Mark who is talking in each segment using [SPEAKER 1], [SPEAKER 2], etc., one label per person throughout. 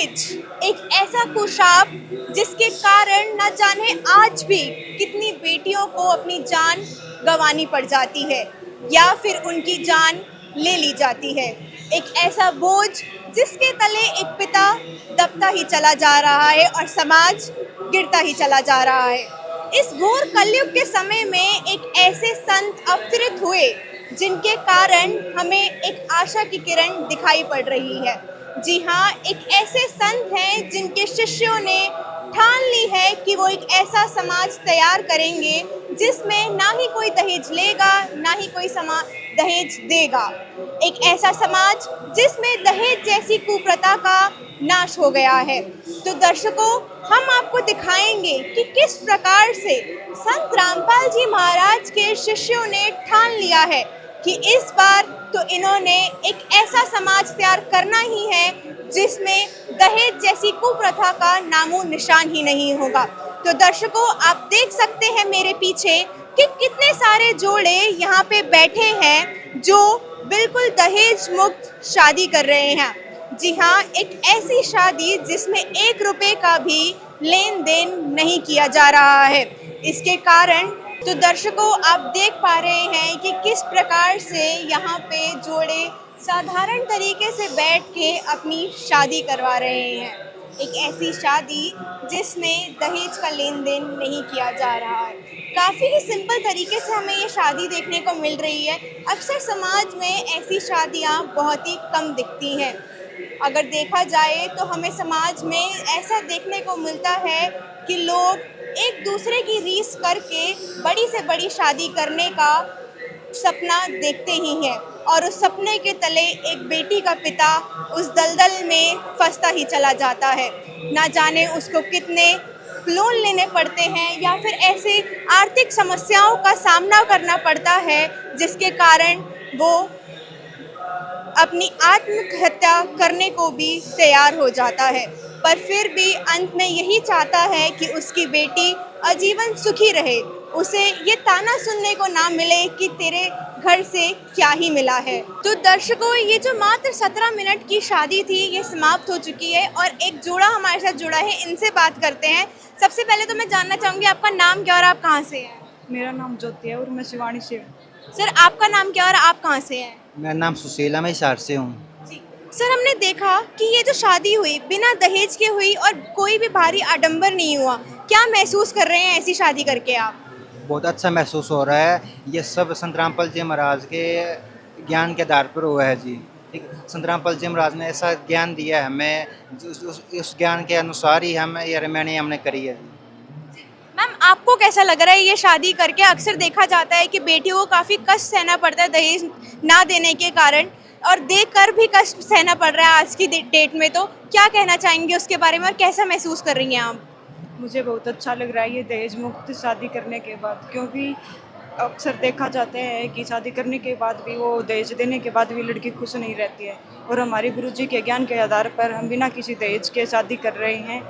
[SPEAKER 1] दहेज एक ऐसा कुशाब जिसके कारण न जाने आज भी कितनी बेटियों को अपनी जान गंवानी पड़ जाती है या फिर उनकी जान ले ली जाती है। एक ऐसा बोझ जिसके तले एक पिता दबता ही चला जा रहा है और समाज गिरता ही चला जा रहा है। इस घोर कलयुग के समय में एक ऐसे संत अवतरित हुए जिनके कारण हमें एक आशा की किरण दिखाई पड़ रही है। जी हाँ, एक ऐसे संत हैं जिनके शिष्यों ने ठान ली है कि वो एक ऐसा समाज तैयार करेंगे जिसमें ना ही कोई दहेज लेगा ना ही कोई दहेज देगा। एक ऐसा समाज जिसमें दहेज जैसी कुप्रथा का नाश हो गया है। तो दर्शकों, हम आपको दिखाएंगे कि किस प्रकार से संत रामपाल जी महाराज के शिष्यों ने ठान लिया है कि इस बार तो इन्होंने एक ऐसा समाज तैयार करना ही है जिसमें दहेज जैसी कुप्रथा का नामो निशान ही नहीं होगा। तो दर्शकों, आप देख सकते हैं मेरे पीछे कि कितने सारे जोड़े यहाँ पे बैठे हैं जो बिल्कुल दहेज मुक्त शादी कर रहे हैं। जी हाँ, एक ऐसी शादी जिसमें 1 रुपए का भी लेन देन नहीं किया जा रहा है। इसके कारण तो दर्शकों, आप देख पा रहे हैं कि किस प्रकार से यहाँ पे जोड़े साधारण तरीके से बैठ के अपनी शादी करवा रहे हैं। एक ऐसी शादी जिसमें दहेज का लेन देन नहीं किया जा रहा है। काफ़ी ही सिंपल तरीके से हमें ये शादी देखने को मिल रही है। अक्सर समाज में ऐसी शादियाँ बहुत ही कम दिखती हैं। अगर देखा जाए तो हमें समाज में ऐसा देखने को मिलता है कि लोग एक दूसरे की रीस करके बड़ी से बड़ी शादी करने का सपना देखते ही हैं और उस सपने के तले एक बेटी का पिता उस दलदल में फंसता ही चला जाता है। ना जाने उसको कितने लोन लेने पड़ते हैं या फिर ऐसे आर्थिक समस्याओं का सामना करना पड़ता है जिसके कारण वो अपनी आत्महत्या करने को भी तैयार हो जाता है, पर फिर भी अंत में यही चाहता है कि उसकी बेटी आजीवन सुखी रहे, उसे ये ताना सुनने को ना मिले कि तेरे घर से क्या ही मिला है। तो दर्शकों, ये जो मात्र 17 मिनट की शादी थी ये समाप्त हो चुकी है और एक जोड़ा हमारे साथ जुड़ा है, इनसे बात करते हैं। सबसे पहले तो मैं जानना चाहूँगी आपका नाम क्या और आप कहाँ से हैं?
[SPEAKER 2] मेरा नाम ज्योति है और मैं शिवानी से हूँ।
[SPEAKER 1] सर, आपका नाम क्या और आप कहाँ से हैं?
[SPEAKER 3] मेरा नाम सुशीला, मैं हिसार से हूँ।
[SPEAKER 1] जी। सर, हमने देखा कि ये जो शादी हुई बिना दहेज के हुई और कोई भी भारी आडंबर नहीं हुआ। क्या महसूस कर रहे हैं ऐसी शादी करके आप?
[SPEAKER 3] बहुत अच्छा महसूस हो रहा है। ये सब संत रामपाल जी महाराज के ज्ञान के आधार पर हुआ है जी। ठीक, संत रामपाल जी महाराज ने ऐसा ज्ञान दिया है हमें, उस ज्ञान के अनुसार ही हमने करी है।
[SPEAKER 1] मैम, आपको कैसा लग रहा है ये शादी करके? अक्सर देखा जाता है कि बेटियों को काफ़ी कष्ट सहना पड़ता है दहेज ना देने के कारण और देकर भी कष्ट सहना पड़ रहा है आज की डेट में। तो क्या कहना चाहेंगे उसके बारे में और कैसा महसूस कर रही हैं आप?
[SPEAKER 2] मुझे बहुत अच्छा लग रहा है ये दहेज मुक्त शादी करने के बाद, क्योंकि अक्सर देखा जाता है कि शादी करने के बाद भी वो दहेज देने के बाद भी लड़की खुश नहीं रहती है और हमारे गुरुजी के ज्ञान के आधार पर हम बिना किसी दहेज के शादी कर रहे हैं।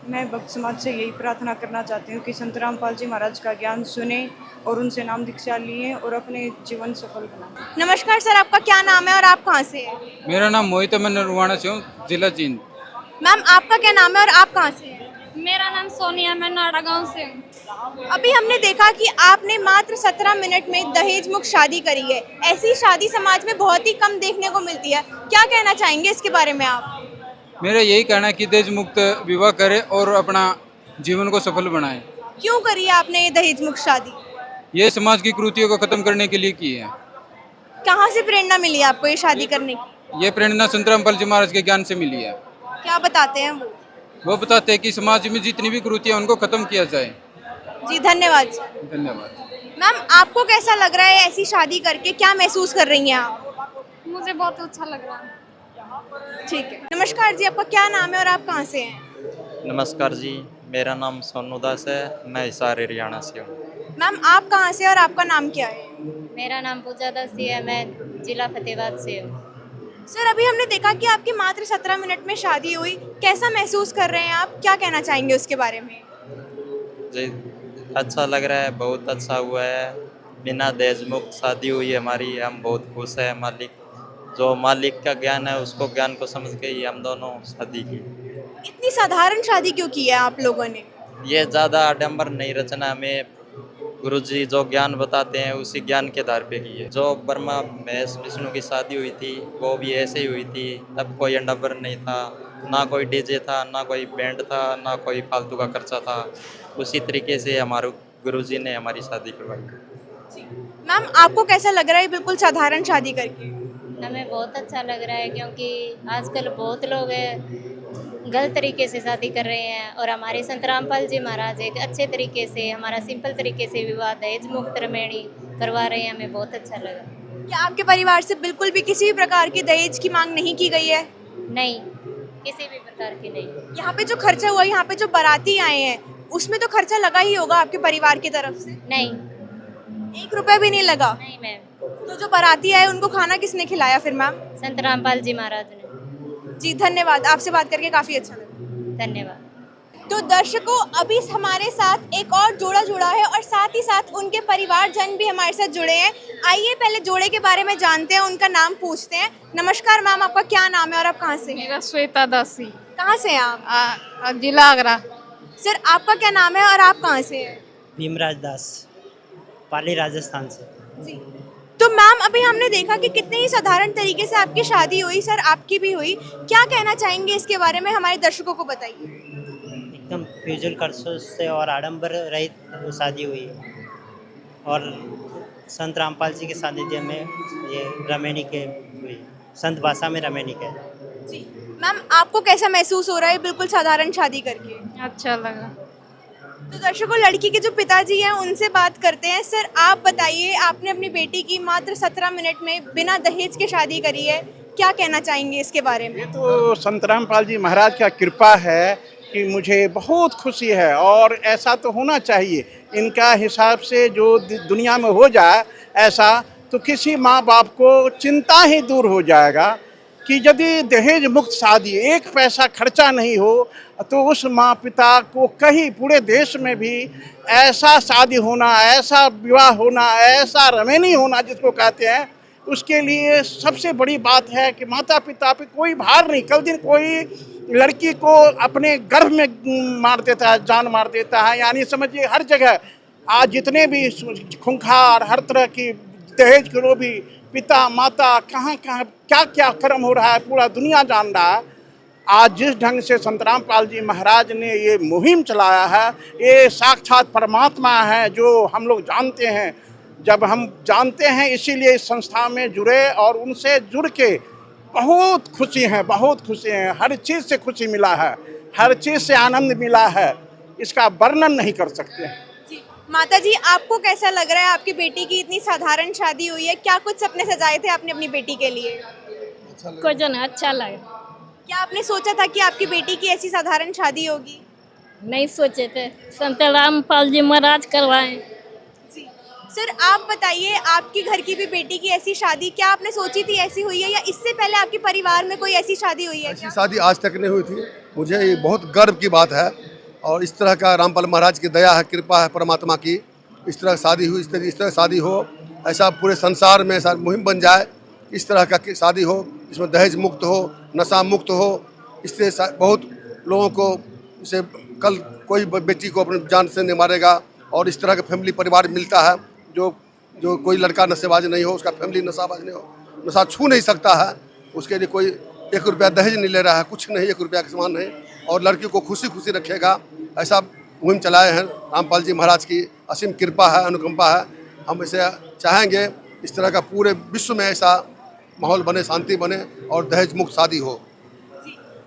[SPEAKER 2] मैं भक्त समाज से यही प्रार्थना करना चाहती हूँ कि संत रामपाल जी महाराज का ज्ञान सुने और उनसे नाम दीक्षा लिए और अपने जीवन सफल बनाएं।
[SPEAKER 1] नमस्कार सर, आपका क्या नाम है और आप कहाँ से हैं?
[SPEAKER 4] मेरा नाम मोहित है, मैं नरवाना से हूँ, जिला जींद।
[SPEAKER 1] मैम, आपका क्या नाम है और आप कहाँ से हैं?
[SPEAKER 5] मेरा नाम सोनिया, मैं नाड़ा गाँव से हूँ।
[SPEAKER 1] अभी हमने देखा कि आपने मात्र 17 मिनट में दहेज मुक्त शादी करी है। ऐसी शादी समाज में बहुत ही कम देखने को मिलती है। क्या कहना चाहेंगे इसके बारे में आप?
[SPEAKER 4] मेरा यही कहना है कि दहेज मुक्त विवाह करें और अपना जीवन को सफल बनाएं।
[SPEAKER 1] क्यों करी है आपने ये दहेज मुक्त शादी?
[SPEAKER 4] ये समाज की कुरीतियों को खत्म करने के लिए की है।
[SPEAKER 1] कहाँ से प्रेरणा मिली आपको ये शादी करने की?
[SPEAKER 4] ये प्रेरणा संत रामपाल जी महाराज के ज्ञान से मिली है।
[SPEAKER 1] क्या बताते हैं वो?
[SPEAKER 4] वो बताते हैं कि समाज में जितनी भी कुरीतियाँ उनको खत्म किया जाए।
[SPEAKER 1] जी, धन्यवाद सर।
[SPEAKER 4] धन्यवाद।
[SPEAKER 1] मैम, आपको कैसा लग रहा है ऐसी शादी करके? क्या महसूस कर रही हैं आप?
[SPEAKER 5] मुझे बहुत अच्छा लग रहा है।
[SPEAKER 1] ठीक है। नमस्कार जी, आपका क्या नाम है और आप कहाँ से हैं?
[SPEAKER 6] नमस्कार जी, मेरा नाम सोनू दास है, मैं हिसार हरियाणा से हूँ।
[SPEAKER 1] मैम, आप कहाँ से और आपका नाम क्या है?
[SPEAKER 7] मेरा नाम पूजा दसी है, मैं जिला फतेहाबाद से हूँ।
[SPEAKER 1] सर, अभी हमने देखा कि आपकी मात्र 17 मिनट में शादी हुई। कैसा महसूस कर रहे हैं आप? क्या कहना चाहेंगे उसके बारे में?
[SPEAKER 6] जी, अच्छा लग रहा है, बहुत अच्छा हुआ है। बिना दहेज मुक्त शादी हुई हमारी, हम बहुत खुश हैं। मालिक जो मालिक का ज्ञान है उसको ज्ञान को समझ के ही हम दोनों शादी की।
[SPEAKER 1] इतनी साधारण शादी क्यों की है आप लोगों ने?
[SPEAKER 6] ये ज़्यादा आडंबर नहीं रचना, हमें गुरुजी जो ज्ञान बताते हैं उसी ज्ञान के आधार पे की है। जो ब्रह्मा महेश विष्णु की शादी हुई थी वो भी ऐसे ही हुई थी, तब कोई आडंबर नहीं था, ना कोई डीजे था, ना कोई बैंड था, ना कोई फालतू का खर्चा था। उसी तरीके से हमारे गुरुजी ने हमारी शादी करवाई।
[SPEAKER 1] मैम आपको कैसा लग रहा है बिल्कुल साधारण शादी करके?
[SPEAKER 7] हमें बहुत अच्छा लग रहा है क्योंकि आजकल बहुत लोग गलत तरीके से शादी कर रहे हैं और हमारे संत रामपाल जी महाराज एक अच्छे तरीके से हमारा सिंपल तरीके से विवाह दहेज मुक्त रमणी करवा रहे हैं। हमें बहुत अच्छा लगा।
[SPEAKER 1] क्या आपके परिवार से बिल्कुल भी किसी भी प्रकार की दहेज की मांग नहीं की गई है?
[SPEAKER 7] नहीं, किसी भी प्रकार की नहीं।
[SPEAKER 1] यहाँ पे जो खर्चा हुआ, यहाँ पे जो बाराती आए हैं उसमें तो खर्चा लगा ही होगा आपके परिवार की तरफ से?
[SPEAKER 7] नहीं
[SPEAKER 1] 1 रुपया भी नहीं लगा?
[SPEAKER 7] नहीं मैम,
[SPEAKER 1] तो जो बाराती आए उनको खाना किसने खिलाया फिर मैम?
[SPEAKER 7] संत रामपाल जी महाराज ने।
[SPEAKER 1] जी धन्यवाद, आपसे बात करके काफ़ी अच्छा लगा।
[SPEAKER 7] धन्यवाद।
[SPEAKER 1] तो दर्शकों अभी हमारे साथ एक और जोड़ा जुड़ा है और साथ ही साथ उनके परिवारजन भी हमारे साथ जुड़े हैं। आइए पहले जोड़े के बारे में जानते हैं, उनका नाम पूछते हैं। नमस्कार मैम, आपका क्या नाम है और आप कहाँ से हैं?
[SPEAKER 5] मेरा श्वेता दासी,
[SPEAKER 1] कहाँ से हैं आप?
[SPEAKER 5] जिला आगरा।
[SPEAKER 1] सर आपका क्या नाम है और आप कहाँ से हैं?
[SPEAKER 8] भीमराज दास, पाली राजस्थान से।
[SPEAKER 1] जी तो मैम अभी हमने देखा कि कितने ही साधारण तरीके से आपकी शादी हुई, सर आपकी भी हुई। क्या कहना चाहेंगे इसके बारे में, हमारे दर्शकों को बताइए।
[SPEAKER 8] एकदम फ्यूजल खर्चों से और आडंबर रहित शादी हुई है और संत रामपाल जी के सानिध्य में ये रमैनी के हुई, संत भाषा में रमैनी के।
[SPEAKER 1] जी मैम आपको कैसा महसूस हो रहा है बिल्कुल साधारण शादी करके?
[SPEAKER 5] अच्छा लगा।
[SPEAKER 1] तो दर्शकों लड़की के जो पिताजी हैं उनसे बात करते हैं। सर आप बताइए, आपने अपनी बेटी की मात्र 17 मिनट में बिना दहेज के शादी करी है, क्या कहना चाहेंगे इसके बारे में?
[SPEAKER 9] ये तो संत रामपाल जी महाराज का कृपा है कि मुझे बहुत खुशी है और ऐसा तो होना चाहिए। इनका हिसाब से जो दुनिया में हो जाए ऐसा, तो किसी माँ बाप को चिंता ही दूर हो जाएगा कि यदि दहेज मुक्त शादी, 1 पैसा खर्चा नहीं हो, तो उस माँ पिता को कहीं पूरे देश में भी ऐसा शादी होना, ऐसा विवाह होना, ऐसा रमैनी होना जिसको कहते हैं, उसके लिए सबसे बड़ी बात है कि माता पिता पे कोई भार नहीं। कल दिन कोई लड़की को अपने गर्भ में मार देता है, जान मार देता है, यानी समझिए हर जगह आज जितने भी खूंखार हर तरह की दहेज के लोभी पिता माता कहाँ कहाँ क्या क्या कर्म हो रहा है पूरा दुनिया जान रहा है। आज जिस ढंग से संत रामपाल जी महाराज ने ये मुहिम चलाया है, ये साक्षात परमात्मा है जो हम लोग जानते हैं। जब हम जानते हैं इसीलिए इस संस्था में जुड़े और उनसे जुड़ के बहुत खुशी है, बहुत खुशी है। हर चीज़ से खुशी मिला है, हर चीज़ से आनंद मिला है, इसका वर्णन नहीं कर सकते।
[SPEAKER 1] माता जी आपको कैसा लग रहा है, आपकी बेटी की इतनी साधारण शादी हुई है, क्या कुछ सपने सजाए थे आपने अपनी बेटी के लिए?
[SPEAKER 5] कुछ नहीं, अच्छा लगा।
[SPEAKER 1] क्या आपने सोचा था कि आपकी बेटी की ऐसी साधारण शादी होगी?
[SPEAKER 5] नहीं सोचे थे, संत रामपाल जी महाराज करवाए।
[SPEAKER 1] जी सर आप बताइए, आपकी घर की भी बेटी की ऐसी शादी क्या आपने सोची थी ऐसी हुई है, या इससे पहले आपके परिवार में कोई ऐसी शादी हुई है?
[SPEAKER 10] ऐसी शादी आज तक नहीं हुई थी। मुझे ये बहुत गर्व की बात है और इस तरह का रामपाल महाराज की दया है, कृपा है परमात्मा की। इस तरह शादी हुई, इस तरह शादी हो, ऐसा पूरे संसार में ऐसा मुहिम बन जाए, इस तरह का शादी हो, इसमें दहेज मुक्त हो, नशा मुक्त हो। इससे बहुत लोगों को, इसे कल कोई बेटी को अपनी जान से नहीं मारेगा और इस तरह का फैमिली परिवार मिलता है। जो कोई लड़का नशेबाज नहीं हो, उसका फैमिली नशाबाज नहीं हो, नशा छू नहीं सकता है, उसके लिए कोई 1 रुपया दहेज नहीं ले रहा है, कुछ नहीं, 1 रुपया का समान नहीं, और लड़की को खुशी खुशी रखेगा। ऐसा मुहिम चलाए हैं। रामपाल जी महाराज की असीम कृपा है, अनुकंपा है। हम इसे चाहेंगे इस तरह का पूरे विश्व में ऐसा माहौल बने, शांति बने और दहेज मुक्त शादी हो।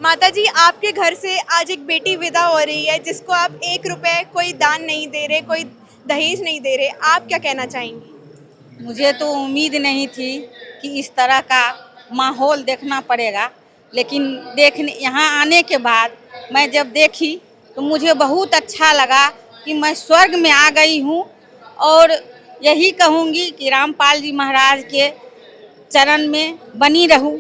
[SPEAKER 1] माता जी आपके घर से आज एक बेटी विदा हो रही है जिसको आप 1 रुपए कोई दान नहीं दे रहे, कोई दहेज नहीं दे रहे, आप क्या कहना चाहेंगी?
[SPEAKER 11] मुझे तो उम्मीद नहीं थी कि इस तरह का माहौल देखना पड़ेगा, लेकिन यहाँ आने के बाद मैं जब देखी तो मुझे बहुत अच्छा लगा कि मैं स्वर्ग में आ गई हूँ। और यही कहूँगी कि रामपाल जी महाराज के चरण में बनी रहूँ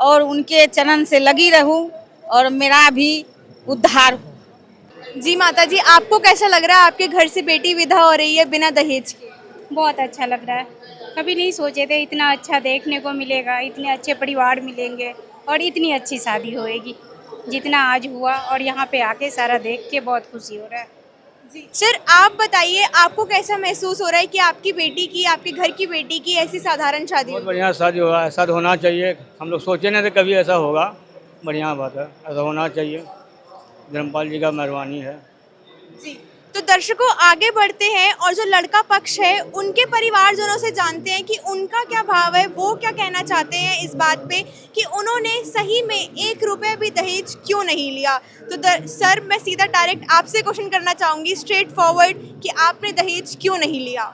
[SPEAKER 11] और उनके चरण से लगी रहूँ और मेरा भी उद्धार हो।
[SPEAKER 1] जी माता जी आपको कैसा लग रहा है, आपके घर से बेटी विदा हो रही है बिना दहेज के?
[SPEAKER 12] बहुत अच्छा लग रहा है।
[SPEAKER 5] कभी नहीं सोचे थे इतना अच्छा देखने को मिलेगा, इतने अच्छे परिवार मिलेंगे और इतनी अच्छी शादी होएगी जितना आज हुआ। और यहाँ पे आके सारा देख के बहुत खुशी हो रहा है।
[SPEAKER 1] जी सर, आप बताइए आपको कैसा महसूस हो रहा है कि आपकी बेटी की, आपके घर की बेटी की ऐसी साधारण शादी
[SPEAKER 12] बहुत
[SPEAKER 1] हुई?
[SPEAKER 12] बढ़िया शादी हुआ, ऐसा तो होना चाहिए। हम लोग सोचे नहीं थे कभी ऐसा होगा, बढ़िया बात है, ऐसा होना चाहिए। धर्मपाल जी का मेहरबानी है।
[SPEAKER 1] जी, तो दर्शकों आगे बढ़ते हैं और जो लड़का पक्ष है उनके परिवारजनों से जानते हैं कि उनका क्या भाव है, वो क्या कहना चाहते हैं इस बात पे कि उन्होंने सही में 1 रुपये भी दहेज क्यों नहीं लिया। तो सर, मैं सीधा डायरेक्ट आपसे क्वेश्चन करना चाहूँगी, स्ट्रेट फॉरवर्ड, कि आपने दहेज क्यों नहीं लिया?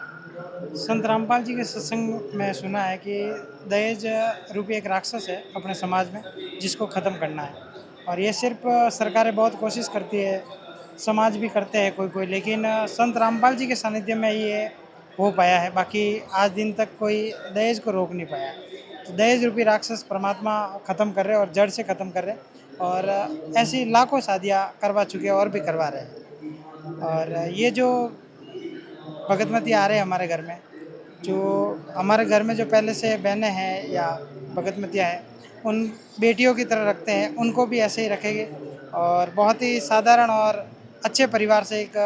[SPEAKER 13] संत रामपाल जी के सत्संग में सुना है कि दहेज रूपी एक राक्षस है अपने समाज में, जिसको ख़त्म करना है। और ये सिर्फ सरकारें बहुत कोशिश करती है, समाज भी करते हैं कोई, लेकिन संत रामपाल जी के सानिध्य में ये हो पाया है। बाकी आज दिन तक कोई दहेज को रोक नहीं पाया। तो दहेज रूपी राक्षस परमात्मा ख़त्म कर रहे और जड़ से ख़त्म कर रहे, और ऐसी लाखों शादियाँ करवा चुके हैं और भी करवा रहे हैं। और ये जो भगतमती आ रहे हैं हमारे घर में, जो हमारे घर में जो पहले से बहनें हैं या भगतमतियाँ हैं, उन बेटियों की तरह रखते हैं, उनको भी ऐसे ही रखेंगे। और बहुत ही साधारण और अच्छे परिवार से एक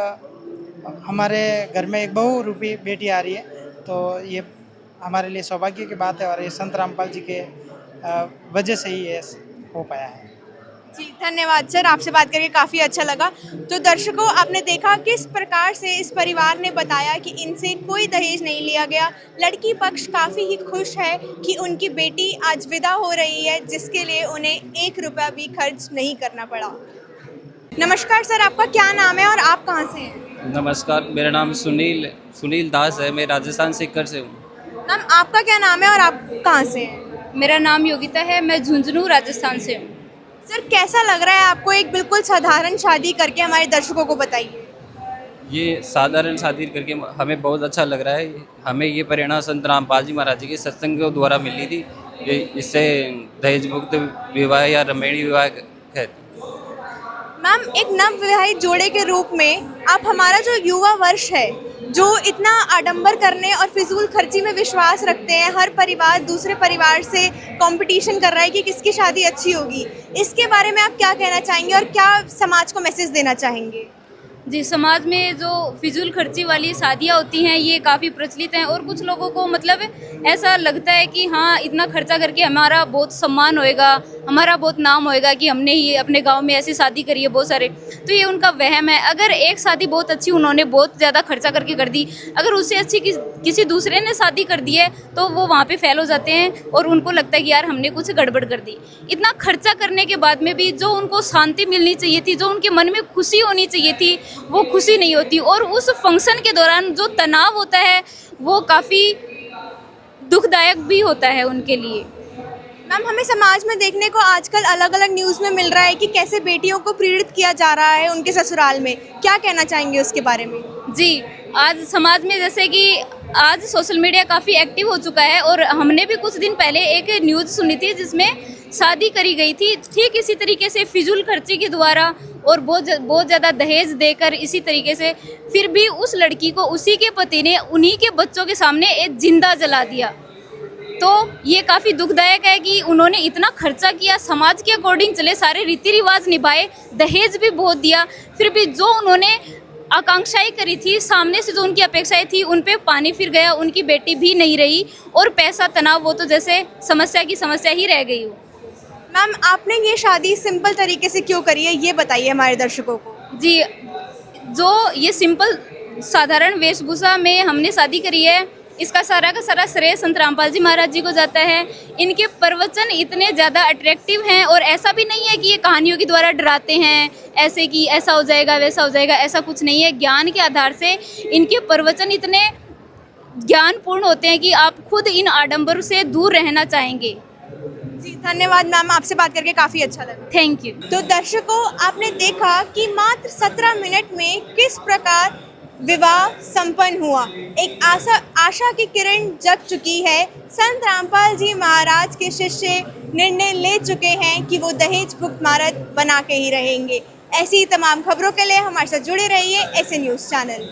[SPEAKER 13] हमारे घर में एक बहू रूपी बेटी आ रही है, तो ये हमारे लिए सौभाग्य की बात है। और ये संत रामपाल जी के वजह से ही ये हो पाया है।
[SPEAKER 1] जी धन्यवाद सर, आपसे बात करके काफ़ी अच्छा लगा। तो दर्शकों, आपने देखा किस प्रकार से इस परिवार ने बताया कि इनसे कोई दहेज नहीं लिया गया। लड़की पक्ष काफ़ी ही खुश है कि उनकी बेटी आज विदा हो रही है, जिसके लिए उन्हें 1 रुपया भी खर्च नहीं करना पड़ा। नमस्कार सर, आपका क्या नाम है और आप कहाँ से हैं?
[SPEAKER 14] नमस्कार, मेरा नाम सुनील दास है, मैं राजस्थान सीकर से हूँ।
[SPEAKER 1] मैम, आपका क्या नाम है और आप कहाँ से हैं?
[SPEAKER 5] मेरा नाम योगिता है, मैं झुंझुनू राजस्थान से हूँ।
[SPEAKER 1] सर, कैसा लग रहा है आपको एक बिल्कुल साधारण शादी करके? हमारे दर्शकों को बताइए।
[SPEAKER 14] ये साधारण शादी करके हमें बहुत अच्छा लग रहा है। हमें ये प्रेरणा संत रामपाल जी महाराज जी के सत्संग के द्वारा मिली थी। इससे दहेज मुक्त विवाह या रमणीय विवाह कहते।
[SPEAKER 1] मैम, एक नव विवाहित जोड़े के रूप में आप हमारा जो युवा वर्ष है, जो इतना आडंबर करने और फिजूल खर्ची में विश्वास रखते हैं, हर परिवार दूसरे परिवार से कंपटीशन कर रहा है कि किसकी शादी अच्छी होगी, इसके बारे में आप क्या कहना चाहेंगे और क्या समाज को मैसेज देना चाहेंगे?
[SPEAKER 5] जी, समाज में जो फिजूल खर्ची वाली शादियाँ होती हैं ये काफ़ी प्रचलित हैं, और कुछ लोगों को मतलब ऐसा लगता है कि हाँ, इतना खर्चा करके हमारा बहुत सम्मान होएगा, हमारा बहुत नाम होएगा कि हमने ही अपने गांव में ऐसी शादी करी है बहुत सारे। तो ये उनका वहम है। अगर एक शादी बहुत अच्छी उन्होंने बहुत ज़्यादा खर्चा करके कर दी, अगर उससे अच्छी किसी दूसरे ने शादी कर दी है तो वो वहाँ पे फेल हो जाते हैं और उनको लगता है कि यार हमने कुछ गड़बड़ कर दी। इतना खर्चा करने के बाद में भी जो उनको शांति मिलनी चाहिए थी, जो उनके मन में खुशी होनी चाहिए थी, वो खुशी नहीं होती। और उस फंक्शन के दौरान जो तनाव होता है वो काफ़ी दुखदायक भी होता है उनके लिए।
[SPEAKER 1] मैम, हमें समाज में देखने को आजकल अलग अलग न्यूज़ में मिल रहा है कि कैसे बेटियों को पीड़ित किया जा रहा है उनके ससुराल में, क्या कहना चाहेंगे उसके बारे में?
[SPEAKER 5] जी, आज समाज में जैसे कि आज सोशल मीडिया काफ़ी एक्टिव हो चुका है, और हमने भी कुछ दिन पहले एक न्यूज़ सुनी थी जिसमें शादी करी गई थी ठीक इसी तरीके से फिजूल खर्ची के द्वारा और बहुत ज़्यादा दहेज देकर इसी तरीके से, फिर भी उस लड़की को उसी के पति ने उन्हीं के बच्चों के सामने एक जिंदा जला दिया। तो ये काफ़ी दुखदायक है कि उन्होंने इतना खर्चा किया, समाज के अकॉर्डिंग चले, सारे रीति रिवाज निभाए, दहेज भी बहुत दिया, फिर भी जो उन्होंने आकांक्षाएं करी थी, सामने से जो उनकी अपेक्षाएं थी उन पे पानी फिर गया, उनकी बेटी भी नहीं रही, और पैसा तनाव वो तो जैसे समस्या की समस्या ही रह गई हो।
[SPEAKER 1] मैम, आपने ये शादी सिंपल तरीके से क्यों करी है, ये बताइए हमारे दर्शकों को।
[SPEAKER 5] जी, जो ये सिंपल साधारण वेशभूषा में हमने शादी करी है, इसका सारा का सारा श्रेय संत रामपाल जी महाराज जी को जाता है। इनके प्रवचन इतने ज़्यादा अट्रैक्टिव हैं, और ऐसा भी नहीं है कि ये कहानियों के द्वारा डराते हैं ऐसे कि ऐसा हो जाएगा वैसा हो जाएगा, ऐसा कुछ नहीं है। ज्ञान के आधार से इनके प्रवचन इतने ज्ञानपूर्ण होते हैं कि आप खुद इन आडंबर से दूर रहना चाहेंगे।
[SPEAKER 1] जी धन्यवाद मैम, आपसे बात करके काफ़ी अच्छा लगा।
[SPEAKER 5] Thank you.
[SPEAKER 1] तो दर्शकों, आपने देखा कि मात्र 17 मिनट में किस प्रकार विवाह संपन्न हुआ। एक आशा की किरण जग चुकी है। संत रामपाल जी महाराज के शिष्य निर्णय ले चुके हैं कि वो दहेज मुक्त भारत बना के ही रहेंगे। ऐसी ही तमाम खबरों के लिए हमारे साथ जुड़े रहिए ऐसे न्यूज़ चैनल।